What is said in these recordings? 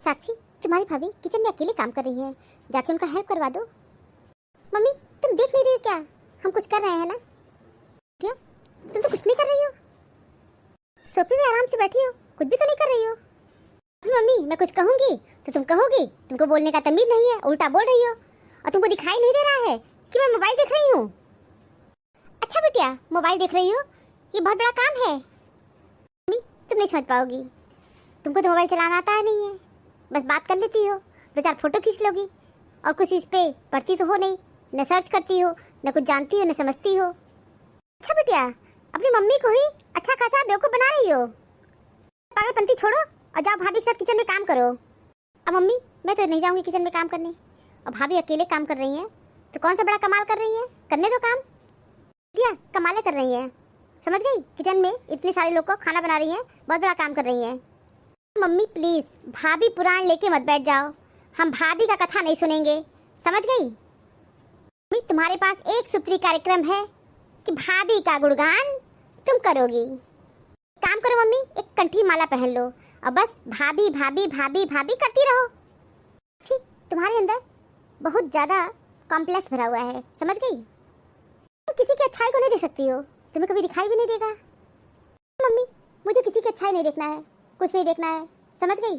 साक्षी, तुम्हारी भाभी किचन में अकेले काम कर रही है, जाके उनका हेल्प करवा दो। मम्मी, तुम देख नहीं रही हो क्या? हम कुछ कर रहे हैं ना। क्या तुम तो कुछ नहीं कर रही हो, सोफे में आराम से बैठी हो, कुछ भी तो नहीं कर रही हो। मम्मी, मैं कुछ कहूंगी तो तुम कहोगी तुमको बोलने का तमीज नहीं है, उल्टा बोल रही हो। और तुमको दिखाई नहीं दे रहा है कि मैं मोबाइल देख रही हूँ? अच्छा बिटिया, मोबाइल देख रही हो, ये बहुत बड़ा काम है। मम्मी, तुम नहीं समझ पाओगी, तुमको तो मोबाइल चलाना आता है नहीं है, बस बात कर लेती हो, 2-4 फोटो खींच लोगी और कुछ इस पे पढ़ती तो हो नहीं, न सर्च करती हो, न कुछ जानती हो, न समझती हो। अच्छा बिटिया, अपनी मम्मी को ही अच्छा खासा बेवकूफ़ बना रही हो। पागलपंती छोड़ो और जाओ भाभी के साथ किचन में काम करो। अब मम्मी, मैं तो नहीं जाऊंगी किचन में काम करने, और भाभी अकेले काम कर रही हैं तो कौन सा बड़ा कमाल कर रही हैं, करने दो काम। बिटिया, कमालें कर रही हैं, समझ गई? किचन में इतने सारे लोग को खाना बना रही हैं, बहुत बड़ा काम कर रही हैं। मम्मी प्लीज, भाभी पुराण लेके मत बैठ जाओ, हम भाभी का कथा नहीं सुनेंगे, समझ गई? मम्मी, तुम्हारे पास एक सूत्री कार्यक्रम है कि भाभी का गुणगान तुम करोगी। काम करो मम्मी, एक कंठी माला पहन लो और बस भाभी भाभी भाभी भाभी करती रहो। अच्छी, तुम्हारे अंदर बहुत ज्यादा कॉम्प्लेक्स भरा हुआ है, समझ गई? तुम किसी की अच्छाई को नहीं देख सकती हो, तुम्हें कभी दिखाई भी नहीं देगा। मम्मी, मुझे किसी की अच्छाई नहीं देखना है, कुछ नहीं देखना है, समझ गई?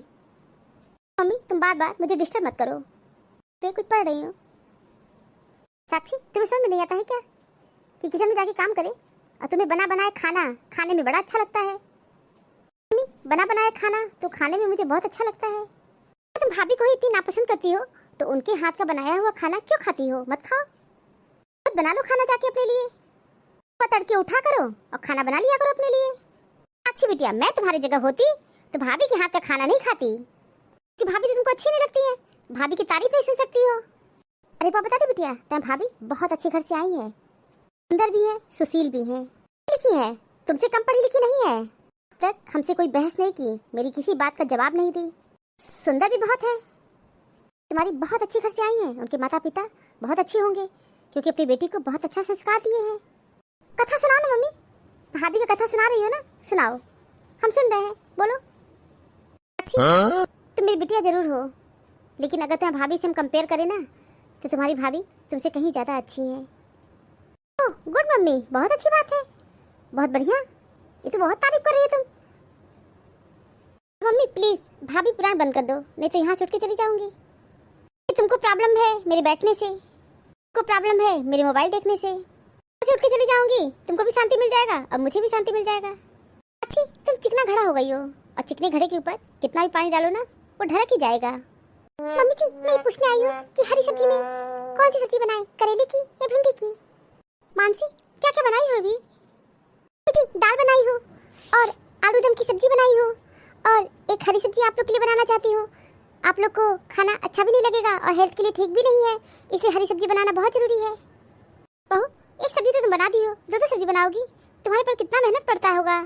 मम्मी, तुम बार बार मुझे डिस्टर्ब मत करो, मैं कुछ पढ़ रही हूँ। साक्षी, तुम्हें समझ में नहीं आता है क्या कि किचन में जाके काम करे और तुम्हें बना बनाया खाना खाने में बड़ा अच्छा लगता है? मम्मी, बना बनाया खाना तो खाने में मुझे बहुत अच्छा लगता है। तुम भाभी को ही इतनी नापसंद करती हो तो उनके हाथ का बनाया हुआ खाना क्यों खाती हो? मत खाओ, खुद बना लो खाना जाके अपने लिए, तड़के उठा करो और खाना बना लिया करो अपने लिए। साक्षी बिटिया, मैं तुम्हारी जगह होती तो भाभी के हाथ का खाना नहीं खाती, कि भाभी तो तुमको अच्छी नहीं लगती है, भाभी की तारीफ नहीं सुन सकती हो। अरे पापा, बता दे बिटिया, तुम्हारी भाभी बहुत अच्छे घर से आई है, सुंदर भी है, सुशील भी है, लिखी है, तुमसे कम पढ़ी लिखी नहीं है, तक हमसे कोई बहस नहीं की, मेरी किसी बात का जवाब नहीं दी, सुंदर भी बहुत है, तुम्हारी बहुत अच्छी घर से आई है, उनके माता पिता बहुत अच्छे होंगे क्योंकि अपनी बेटी को बहुत अच्छा संस्कार दिए हैं। कथा सुनाओ ना मम्मी, भाभी का कथा सुना रही हो ना, सुनाओ, हम सुन रहे हैं, बोलो। अच्छी, तुम मेरी बिटिया जरूर हो, लेकिन अगर तुम्हें भाभी से हम कंपेयर करें ना तो तुम्हारी भाभी तुमसे कहीं ज़्यादा अच्छी है। ओह गुड मम्मी, बहुत अच्छी बात है, बहुत बढ़िया, ये तो बहुत तारीफ कर रही है तुम। मम्मी प्लीज, भाभी पुराण बंद कर दो, नहीं तो यहाँ छूट के चली जाऊंगी। तुमको प्रॉब्लम है मेरे बैठने से, तुमको प्रॉब्लम है मेरे मोबाइल देखने से, उठ के चली जाऊंगी, तुमको भी शांति मिल जाएगा और मुझे भी शांति मिल जाएगा। अच्छी, तुम चिकना घड़ा हो गई हो और चिकने घड़े के ऊपर कितना भी पानी डालो ना वो ढरक ही जाएगा। मम्मी जी, मैं पूछने आई हूँ कि हरी सब्जी में कौन सी सब्जी बनाए, करेले की या भिंडी की? मानसी, क्या क्या बनाई हो अभी? जी, दाल बनाई हो और आलू दम की सब्जी बनाई हो और एक हरी सब्जी आप लोग के लिए बनाना चाहती हूँ। आप लोग को खाना अच्छा भी नहीं लगेगा और हेल्थ के लिए ठीक भी नहीं है, इसलिए हरी सब्जी बनाना बहुत जरूरी है। बहू, एक सब्जी तो तुम बना दी हो, 2 सब्जी बनाओगी, तुम्हारे पर कितना मेहनत पड़ता होगा।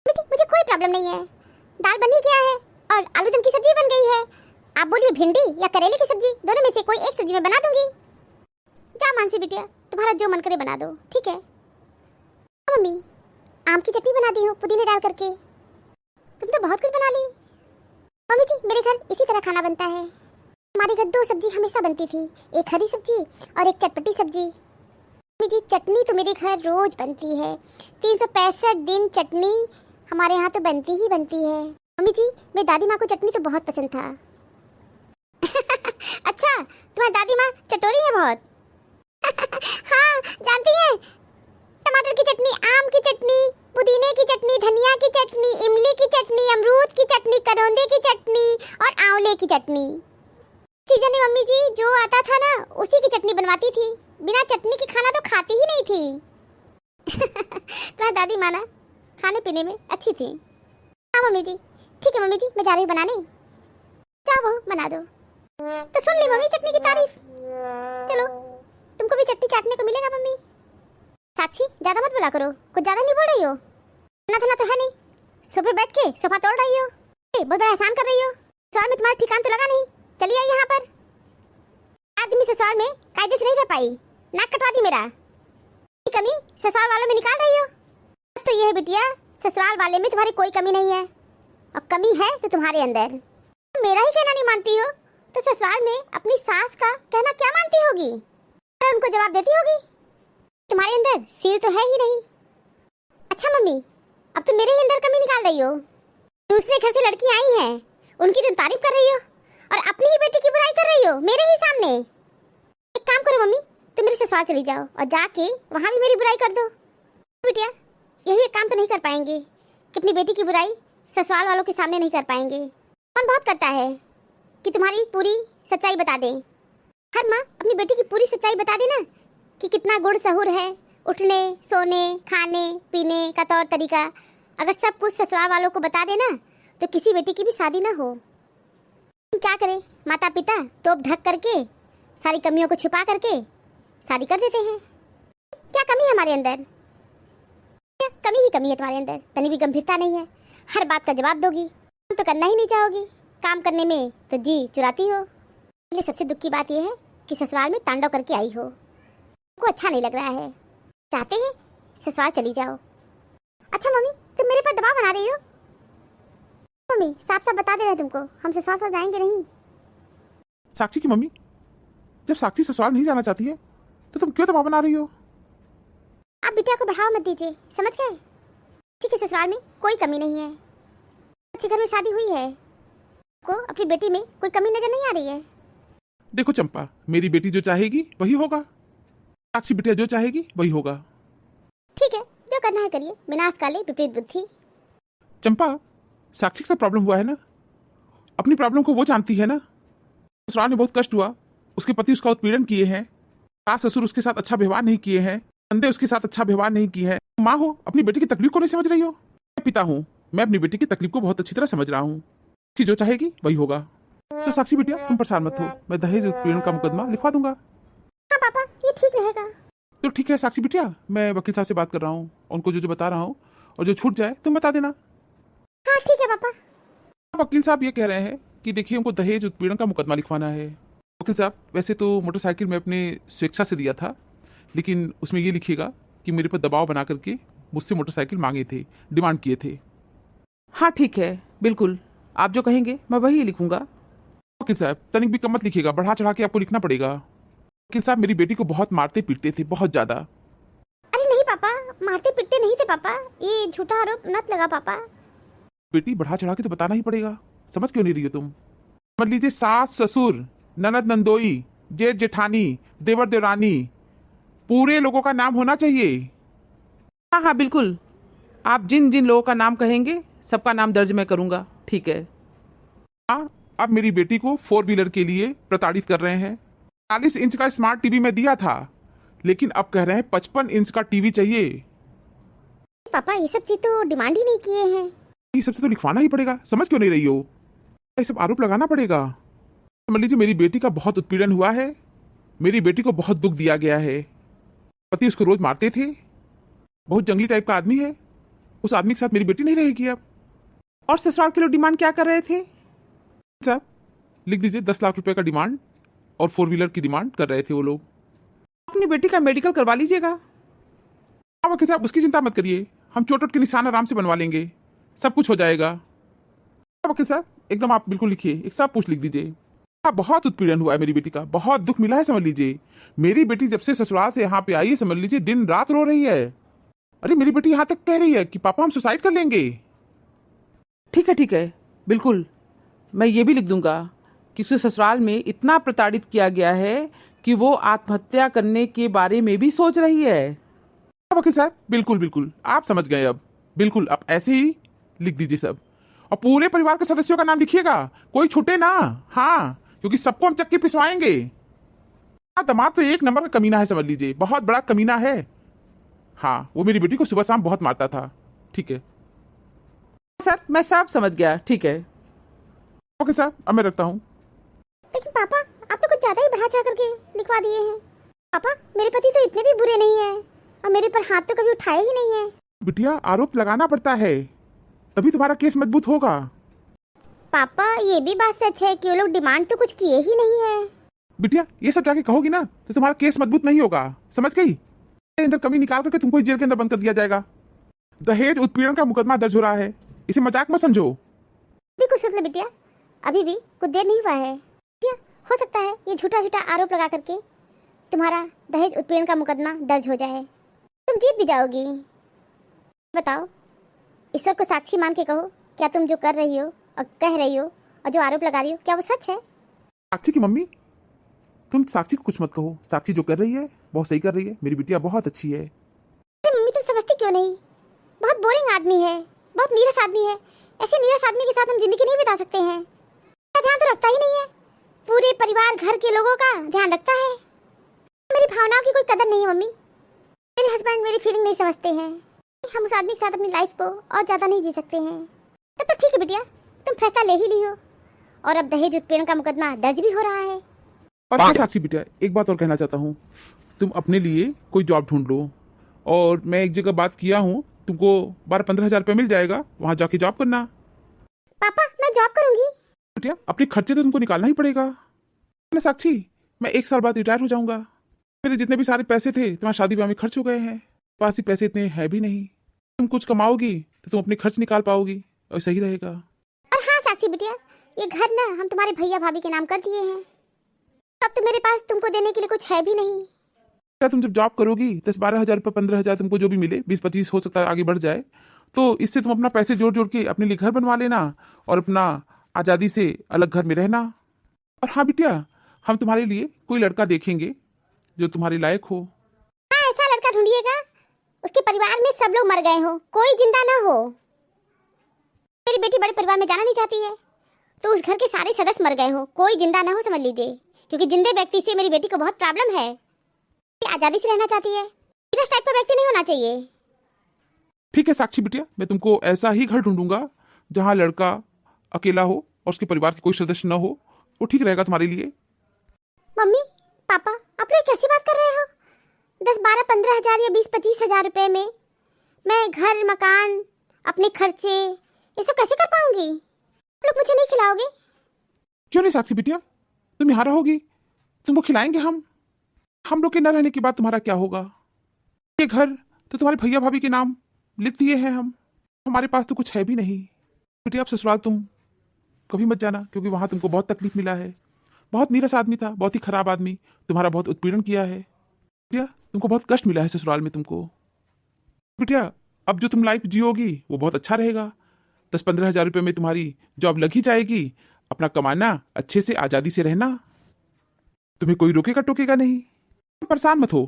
मुझे कोई प्रॉब्लम नहीं है, दाल बन ही गया है और आलू दम की सब्जी बन गई है, आप बोलिए भिंडी या करेले की सब्जी, दोनों में से कोई एक सब्जी मैं बना दूंगी। जा मानसी बिटिया, तुम्हारा जो मन करे बना दो, ठीक है? मम्मी, आम की चटनी बना दी हूँ पुदीने डाल करके, तुम तो बहुत कुछ बना ली। मम्मी जी, मेरे घर इसी तरह खाना बनता है, हमारे घर 2 सब्जी हमेशा बनती थी, एक हरी सब्जी और एक चटपटी सब्जी। मम्मी जी, चटनी तो मेरे घर रोज बनती है, 365 दिन चटनी हमारे यहाँ तो बनती ही बनती है। मम्मी जी, मेरी दादी माँ को चटनी तो बहुत पसंद था। अच्छा, तुम्हारी दादी माँ चटोरी है बहुत। हाँ, जानती हैं, टमाटर की चटनी, आम की चटनी, पुदीने की चटनी, धनिया की चटनी, इमली की चटनी, अमरूद की चटनी, करौंदे की चटनी और आंवले की चटनी। सीजन में मम्मी जी जो आता था ना उसी की चटनी बनवाती थी, बिना चटनी के खाना तो खाती ही नहीं थी। तुम्हारी दादी माँ ना खाने पीने में अच्छी थी। हाँ मम्मी जी, ठीक है मम्मी जी, मैं जा रही हूँ बनाने, जाओ बहू बना दो। तो सुन ली मम्मी चटनी की तारीफ, चलो तुमको भी चटनी चाटने को मिलेगा मम्मी। साक्षी, ज्यादा मत बोला करो, कुछ ज्यादा नहीं बोल रही हो, खाना खाना तो है नहीं, सोफे बैठ के सोफा तोड़ रही हो, बहुत बड़ा एहसान कर रही हो, सवाल में तुम्हारा ठिकान तो लगा नहीं, चलिए आई यहाँ पर। आदमी ससुराल में कायदे से नहीं रह पाई, नाक कटवा दी मेरा, कमी ससुराल वालों में निकाल रही हो। बस तो ये है बिटिया, ससुराल वाले में तुम्हारी कोई कमी नहीं है और कमी है तो तुम्हारे अंदर। मेरा ही कहना नहीं मानती हो तो ससुराल में अपनी सास का कहना क्या मानती होगी और उनको जवाब देती होगी? तुम्हारे अंदर सील तो है ही नहीं। अच्छा मम्मी, अब तुम मेरे ही अंदर कमी निकाल रही हो। दूसरे घर से लड़की आई हैं, उनकी तुम तारीफ कर रही हो और अपनी ही बेटी की बुराई कर रही हो मेरे ही सामने। एक काम करो मम्मी, तुम मेरे ससुराल चली जाओ और जाके वहाँ भी मेरी बुराई कर दो। बिटिया, यही एक काम तो नहीं कर पाएंगे कि अपनी बेटी की बुराई ससुराल वालों के सामने नहीं कर पाएंगे। कौन बहुत करता है कि तुम्हारी पूरी सच्चाई बता दें। हर माँ अपनी बेटी की पूरी सच्चाई बता दे ना कि कितना गुड़ सहूर है, उठने सोने खाने पीने का तौर तरीका। अगर सब कुछ ससुराल वालों को बता देना तो किसी बेटी की भी शादी ना हो। क्या करें, माता पिता तोप ढक करके सारी कमियों को छुपा करके शादी कर देते हैं। क्या कमी है हमारे अंदर? क्या कमी ही कमी है तुम्हारे अंदर? तनी भी गंभीरता नहीं है, हर बात का जवाब दोगी, काम तो करना ही नहीं चाहोगी। काम करने में तो जी चुराती हो। ये सबसे दुख की बात यह है कि ससुराल में तांडव करके आई हो, को अच्छा नहीं लग रहा है, चाहते हैं ससुराल चली जाओ। अच्छा मम्मी, तुम मेरे पर दबाव बना रही हो? मम्मी साफ साफ बता दे रहे तुमको, हम ससुराल जाएंगे नहीं। साक्षी की मम्मी, जब साक्षी ससुराल नहीं जाना चाहती है तो तुम क्यों दबाव बना रही हो? आप बिटिया को बढ़ावा मत दीजिए, समझ गए? ठीक है, ससुराल में कोई कमी नहीं है, अच्छे घर में शादी हुई है, को अपनी बेटी में कोई कमी नजर नहीं आ रही है। देखो चंपा, मेरी बेटी जो चाहेगी वही होगा, साक्षी बिटिया जो चाहेगी वही होगा। ठीक है, जो करना है करिए, विनाश काले विपरीत बुद्धि। चंपा, साक्षी के साथ प्रॉब्लम हुआ है ना, अपनी प्रॉब्लम को वो जानती है ना। ससुराल में बहुत कष्ट हुआ, उसके पति उसका उत्पीड़न किए हैं, सास ससुर उसके साथ अच्छा व्यवहार नहीं किए हैं, नंदे उसके साथ अच्छा व्यवहार नहीं किए हैं। माँ हो, अपनी बेटी की तकलीफ को नहीं समझ रही हो? मैं पिता हूँ, मैं अपनी बेटी की तकलीफ को बहुत अच्छी तरह समझ रहा हूँ। जो चाहेगी वही होगा। तो साक्षी बिटिया, तुम परेशान मत हो, मैं दहेज उत्पीड़न का मुकदमा लिखवा दूंगा। हाँ पापा, ये ठीक रहेगा। तो ठीक है साक्षी बिटिया, मैं वकील साहब से बात कर रहा हूँ, उनको जो जो बता रहा हूँ और जो छूट जाए तुम बता देना। हाँ ठीक है पापा। वकील साहब ये कह रहे हैं कि देखिए हमको दहेज उत्पीड़न का मुकदमा लिखवाना है। वकील साहब, वैसे तो मोटरसाइकिल में अपने स्वेच्छा से दिया था, लेकिन उसमें ये लिखिएगा कि मेरे पर दबाव बना करके मुझसे मोटरसाइकिल मांगे थे, डिमांड किए थे। हाँ ठीक है, बिल्कुल आप जो कहेंगे मैं वही लिखूंगा। वकील साहब, तनिक भी कम मत लिखिएगा, बढ़ा चढ़ा के आपको लिखना पड़ेगा। वकील साहब, मेरी बेटी को बहुत मारते पीटते थे, बहुत ज्यादा। अरे नहीं पापा, मारते पीटते नहीं थे पापा, ये झूठा आरोप मत लगा पापा। बेटी, बढ़ा चढ़ा के तो बताना ही पड़ेगा, समझ क्यों नहीं रही हो तुम? समझ लीजिए, सास ससुर, ननद नंदोई, जेठ जेठानी, देवर देवरानी, पूरे लोगों का नाम होना चाहिए। हाँ हाँ बिल्कुल, आप जिन जिन लोगों का नाम कहेंगे सबका नाम दर्ज मैं करूंगा। ठीक है। हाँ, अब मेरी बेटी को 4 व्हीलर के लिए प्रताड़ित कर रहे हैं। 40 इंच का स्मार्ट टीवी में दिया था, लेकिन अब कह रहे हैं 55 इंच का टीवी चाहिए। पापा ये सब चीज तो डिमांड ही नहीं किए हैं। ये सबसे तो लिखवाना ही पड़ेगा, समझ क्यों नहीं रही हो? ये सब आरोप लगाना पड़ेगा। समझ लीजिए, मेरी बेटी का बहुत उत्पीड़न हुआ है, मेरी बेटी को बहुत दुख दिया गया है। पति उसको रोज मारते थे, बहुत जंगली टाइप का आदमी है, उस आदमी के साथ मेरी बेटी नहीं रहेगी अब। और ससुराल के लोग डिमांड क्या कर रहे थे? साहब लिख दीजिए, 10 लाख रुपए का डिमांड और 4 व्हीलर की डिमांड कर रहे थे वो लोग। अपनी बेटी का मेडिकल करवा लीजिएगा। हाँ वकील साहब, उसकी चिंता मत करिए, हम चोट वोट के निशान आराम से बनवा लेंगे, सब कुछ हो जाएगा। हाँ वकील साहब, एकदम आप बिल्कुल लिखिए, एक सब कुछ लिख दीजिए। हाँ, बहुत उत्पीड़न हुआ है मेरी बेटी का, बहुत दुख मिला है। समझ लीजिए, मेरी बेटी जब से ससुराल से यहाँ पे आई है, समझ लीजिए दिन रात रो रही है। अरे मेरी बेटी यहाँ तक कह रही है कि पापा हम सुसाइड कर लेंगे। ठीक है, बिल्कुल मैं ये भी लिख दूंगा कि उसे ससुराल में इतना प्रताड़ित किया गया है कि वो आत्महत्या करने के बारे में भी सोच रही है। वकील साहब, बिल्कुल बिल्कुल आप समझ गए अब, बिल्कुल आप ऐसे ही लिख दीजिए सब, और पूरे परिवार के सदस्यों का नाम लिखिएगा, कोई छूटे ना। हाँ, क्योंकि सबको हम चक्की पिसवाएंगे। हाँ, दामाद तो एक नंबर का कमीना है, समझ लीजिए बहुत बड़ा कमीना है। हाँ, वो मेरी बेटी को सुबह शाम बहुत मारता था। ठीक है सर, मैं सब समझ गया। ठीक है ओके साहब, अब मैं रखता हूँ। लेकिन पापा आप तो कुछ ज्यादा ही बढ़ा चढ़ा करके लिखवा दिए हैं। पापा मेरे पति तो इतने भी बुरे नहीं है और मेरे पर हाथ तो कभी उठाए ही नहीं है। बिटिया, आरोप लगाना पड़ता है, तभी तुम्हारा केस मजबूत होगा। पापा ये भी बात सच है कि वो लोग डिमांड तो कुछ किए ही नहीं है। बिटिया, ये सब जाके कहोगी ना तो तुम्हारा केस मजबूत नहीं होगा, समझ गई? अंदर कमी निकाल करके तुमको जेल के अंदर बंद कर दिया जाएगा। दहेज उत्पीड़न का मुकदमा दर्ज हो रहा है, इसे मजाक मत समझो। भी कुछ सोच ले बिटिया, अभी भी कुछ देर नहीं हुआ है। क्या हो सकता है ये झूठा झूठा आरोप लगा करके तुम्हारा दहेज उत्पीड़न का मुकदमा दर्ज हो जाए, तुम जीत भी जाओगी। बताओ, ईश्वर को साक्षी मान के कहो, क्या तुम जो कर रही हो और कह रही हो और जो आरोप लगा रही हो, क्या वो सच है? साक्षी की मम्मी, तुम साक्षी को कुछ मत कहो। साक्षी जो कर रही है बहुत सही कर रही है। मेरी बिटिया बहुत अच्छी है। अरे मम्मी, तुम समझती क्यों नहीं? बहुत बोरिंग आदमी है, बहुत नीरस आदमी है। ऐसे नीरस आदमी के साथ हम जिंदगी नहीं बिता सकते हैं। ध्यान तो रखता ही नहीं है, पूरे परिवार घर के लोगों का ध्यान रखता है। मेरी भावनाओं की कोई कदर नहीं है मम्मी। मेरे हस्बैंड मेरी फीलिंग नहीं समझते हैं। हम उस आदमी के साथ अपनी लाइफ को और ज़्यादा नहीं जी सकते हैं। तब तो ठीक है बिटिया, तुम फैसला ले ही ली हो और अब दहेज उत्पीड़न का मुकदमा दर्ज भी हो रहा है। और हाँ साक्षी बिटिया, एक बात और कहना चाहता हूँ, तुम अपने लिए कोई जॉब ढूंढ लो। और मैं एक जगह बात किया हूँ, तुमको 12-15 हज़ार रुपये मिल जाएगा, वहाँ जाके जॉब करना। पापा, मैं जॉब करूंगी। बिटिया, अपने खर्चे तो तुमको निकालना ही पड़ेगा ना साक्षी। मैं 1 साल बाद रिटायर हो जाऊंगा। मेरे जितने भी सारे पैसे थे तुम्हारी शादी ब्याह में खर्च हो गए हैं। पास ही पैसे इतने हैं भी नहीं। तुम कुछ कमाओगी तो तुम अपने खर्च निकाल पाओगी और सही रहेगा। और हाँ साक्षी बिटिया, ये घर ना हम तुम्हारे भैया भाभी के नाम कर दिए हैं। अब तो मेरे पास तुमको देने के लिए कुछ है भी नहीं। क्या तुम जब जॉब करोगी 10-12 हज़ार रुपये 15 हज़ार तुमको जो भी मिले, 20-25 हो सकता है आगे बढ़ जाए, तो इससे तुम अपना पैसे जोड़ जोड़ के अपने लिए घर बनवा लेना और अपना आज़ादी से अलग घर में रहना। और हाँ बिटिया, हम तुम्हारे लिए कोई लड़का देखेंगे जो तुम्हारे लायक हो। हाँ, ऐसा लड़का ढूंढिएगा उसके परिवार में सब लोग मर गए हो, कोई जिंदा ना हो। मेरी बेटी बड़े परिवार में जाना नहीं चाहती है तो उस घर के सारे सदस्य मर गए हो, कोई जिंदा ना हो, समझ लीजिए। क्योंकि जिंदे व्यक्ति से मेरी बेटी को बहुत प्रॉब्लम है। ये आजादी से रहना चाहती है। इस टाइप का व्यक्ति नहीं होना चाहिए। ठीक है साक्षी बिटिया, मैं तुमको ऐसा ही घर ढूंढूंगा जहाँ लड़का अकेला हो और उसके परिवार के कोई सदस्य न हो। वो ठीक रहेगा तुम्हारे लिए। मम्मी पापा, आप लोग कैसी बात कर रहे हो? 10-12-15 हज़ार या 20-25 हज़ार रुपए में मैं घर मकान अपने खर्चे ये सब कैसे कर पाऊंगी? आप लोग मुझे नहीं खिलाओगे? क्यों नहीं साक्षी बिटिया, तुम यहाँ रहोगी, तुमको खिलाएंगे हम लोग के न रहने के बाद तुम्हारा क्या होगा? ये घर तो तुम्हारे भैया भाभी के नाम लिख दिए हैं हम। हमारे पास तो कुछ है भी नहीं। बिटिया, अब ससुराल तुम कभी मत जाना, क्योंकि वहाँ तुमको बहुत तकलीफ मिला है। बहुत नीरस आदमी था, बहुत ही खराब आदमी, तुम्हारा बहुत उत्पीड़न किया है। बिटिया, तुमको बहुत कष्ट मिला है ससुराल में तुमको। बिटिया, अब जो तुम लाइफ जियोगी वो बहुत अच्छा रहेगा। 10-15 हज़ार रुपये में तुम्हारी जॉब लग ही जाएगी। अपना कमाना, अच्छे से आज़ादी से रहना, तुम्हें कोई रोकेगा टोकेगा नहीं। तुम परेशान मत हो,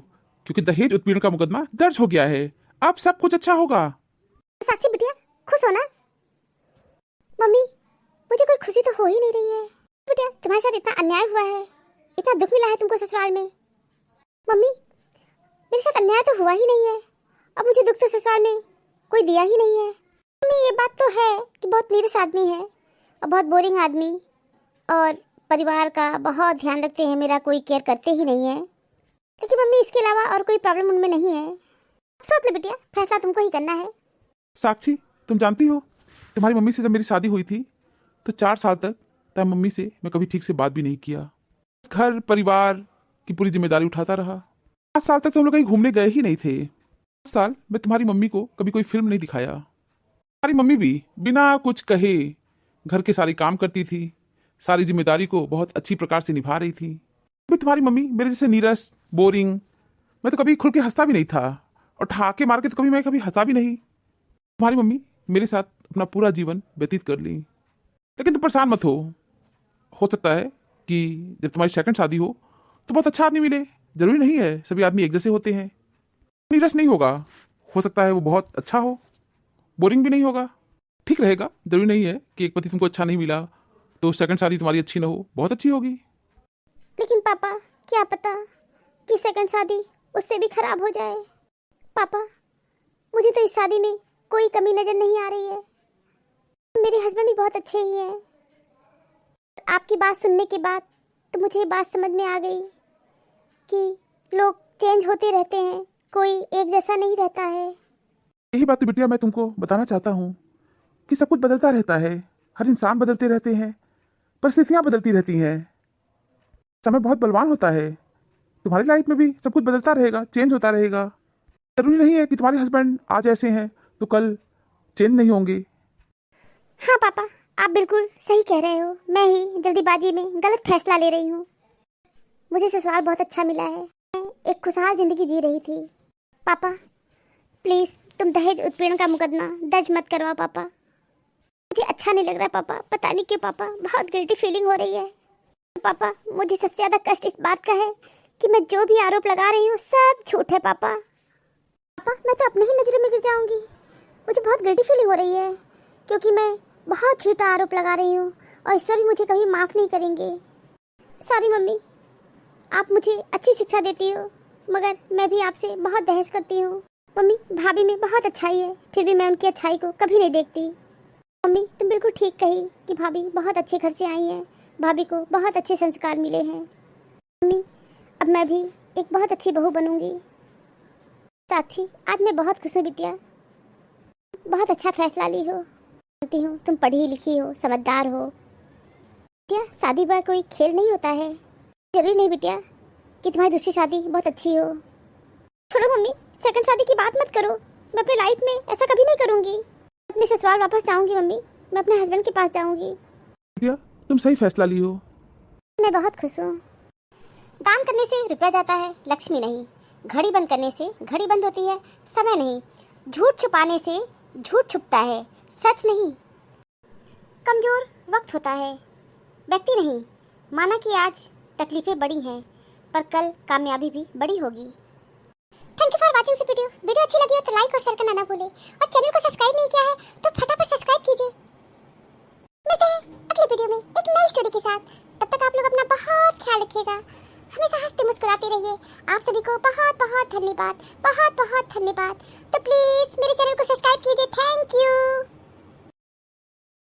क्योंकि दहेज उत्पीड़न का मुकदमा दर्ज हो गया है। अब सब कुछ अच्छा होगा। साक्षी बिटिया, खुश हो ना? मम्मी, मुझे कोई खुशी तो हो ही नहीं रही है। बिटिया, तुम्हारे साथ इतना अन्याय हुआ है, इतना दुख मिला है तुमको ससुराल में। मम्मी, मेरे साथ अन्याय तो हुआ ही नहीं है, अब मुझे दुख तो ससुराल में कोई दिया ही नहीं है। मम्मी, ये बात तो है कि बहुत नीरस आदमी है और बहुत बोरिंग आदमी और परिवार का बहुत ध्यान रखते हैं, मेरा कोई केयर करते ही नहीं है। लेकिन मम्मी, इसके अलावा और कोई प्रॉब्लम उनमें नहीं है। सोच ले बिटिया, फैसला तुमको ही करना है। साक्षी, तुम जानती हो तुम्हारी मम्मी से जब मेरी शादी हुई थी तो 4 साल तक तब मम्मी से मैं कभी ठीक से बात भी नहीं किया। घर परिवार की पूरी जिम्मेदारी उठाता रहा। 5 साल तक तो हम लोग कहीं घूमने गए ही नहीं थे। 5 साल मैं तुम्हारी मम्मी को कभी कोई फिल्म नहीं दिखाया। तुम्हारी मम्मी भी बिना कुछ कहे घर के सारे काम करती थी, सारी जिम्मेदारी को बहुत अच्छी प्रकार से निभा रही थी। अभी तुम्हारी मम्मी मेरे जैसे नीरस बोरिंग, मैं तो कभी खुल के हंसता भी नहीं था और ठहाके मार के तो मैं कभी हंसा भी नहीं। तुम्हारी मम्मी मेरे साथ अपना पूरा जीवन व्यतीत कर ली। लेकिन तुम परेशान मत हो सकता है कि जब तुम्हारी सेकंड शादी हो तो बहुत अच्छा आदमी मिले। जरूरी नहीं है सभी आदमी एक जैसे होते हैं। नीरस नहीं होगा, हो सकता है वो बहुत अच्छा हो, बोरिंग भी नहीं होगा, ठीक रहेगा। जरूरी नहीं है कि एक पति तुमको अच्छा नहीं मिला तो सेकंड शादी तुम्हारी अच्छी ना हो, बहुत अच्छी होगी। लेकिन पापा, क्या पता कि सेकंड शादी उससे भी खराब हो जाए। पापा, मुझे तो इस शादी में कोई कमी नजर नहीं आ रही है। मेरे हस्बैंड भी बहुत अच्छे ही हैं। आपकी बात सुनने के बाद तो मुझे ये बात समझ में आ गई कि लोग चेंज होते रहते हैं, कोई एक जैसा नहीं रहता है। यही बात तो बिटिया मैं तुमको बताना चाहता हूँ कि सब कुछ बदलता रहता है। हर इंसान बदलते रहते हैं, परिस्थितियाँ बदलती रहती हैं। समय बहुत बलवान होता है। तुम्हारी लाइफ में भी सब कुछ बदलता रहेगा, चेंज होता रहेगा। जरूरी नहीं है कि तुम्हारे हस्बैंड आज ऐसे हैं तो कल चेंज नहीं होंगे। हाँ पापा, आप बिल्कुल सही कह रहे हो, मैं ही जल्दीबाजी में गलत फैसला ले रही हूँ। मुझे ससुराल बहुत अच्छा मिला है, मैं एक खुशहाल जिंदगी जी रही थी। पापा प्लीज़ तुम दहेज उत्पीड़न का मुकदमा दर्ज मत करवाओ पापा। मुझे अच्छा नहीं लग रहा पापा, पता नहीं क्यों पापा, बहुत गिल्टी फीलिंग हो रही है। पापा मुझे सबसे ज़्यादा कष्ट इस बात का है कि मैं जो भी आरोप लगा रही हूँ सब झूठ है पापा। पापा मैं तो अपने ही नज़रों में गिर जाऊंगी। मुझे बहुत गिल्टी फीलिंग हो रही है क्योंकि मैं बहुत झूठा आरोप लगा रही हूँ और ईश्वर भी मुझे कभी माफ़ नहीं करेंगे। सॉरी मम्मी, आप मुझे अच्छी शिक्षा देती हो मगर मैं भी आपसे बहुत बहस करती हूँ। मम्मी भाभी में बहुत अच्छाई है, फिर भी मैं उनकी अच्छाई को कभी नहीं देखती। मम्मी तुम बिल्कुल ठीक कही कि भाभी बहुत अच्छे घर से आई हैं, भाभी को बहुत अच्छे संस्कार मिले हैं। मम्मी अब मैं भी एक बहुत अच्छी बहू बनूंगी। साक्षी आज मैं बहुत खुश हूँ बिटिया, बहुत अच्छा फैसला ली हो। जानती हूँ तुम पढ़ी लिखी हो, समझदार हो। बिटिया शादी ब्याह कोई खेल नहीं होता है, जरूरी नहीं बिटिया कि तुम्हारी दूसरी शादी बहुत अच्छी हो। छोड़ो मम्मी, सेकंड शादी की बात मत करो, मैं अपने लाइफ में ऐसा कभी नहीं करूँगी। अपने ससुराल वापस जाऊँगी मम्मी, मैं अपने हस्बैंड के पास जाऊँगी। बिटिया तुम सही फैसला ली हो। मैं बहुत खुश हूँ। दान करने से रुपया जाता है, लक्ष्मी नहीं। घड़ी बंद करने से घड़ी बंद होती है, समय नहीं। झूठ छुपाने से झूठ छुपता है, सच नहीं। कमजोर वक्त होता है, व्यक्ति नहीं। माना कि आज तकलीफें बड़ी हैं पर कल कामयाबी भी बड़ी होगी। Thank you for watching this video. Video अच्छी लगी हो तो लाइक और शेयर करना ना भूलें और चैनल को सब्सक्राइब नहीं किया है तो फटाफट सब्सक्राइब कीजिए। मिलते हैं अगले वीडियो में एक नई स्टोरी के साथ। तब तक आप लोग अपना बहुत ख्याल रखिएगा, हमेशा हंसते मुस्कुराते रहिए। आप सभी को बहुत बहुत धन्यवाद, बहुत बहुत धन्यवाद। तो प्लीज़ मेरे चैनल को सब्सक्राइब कीजिए। Thank you.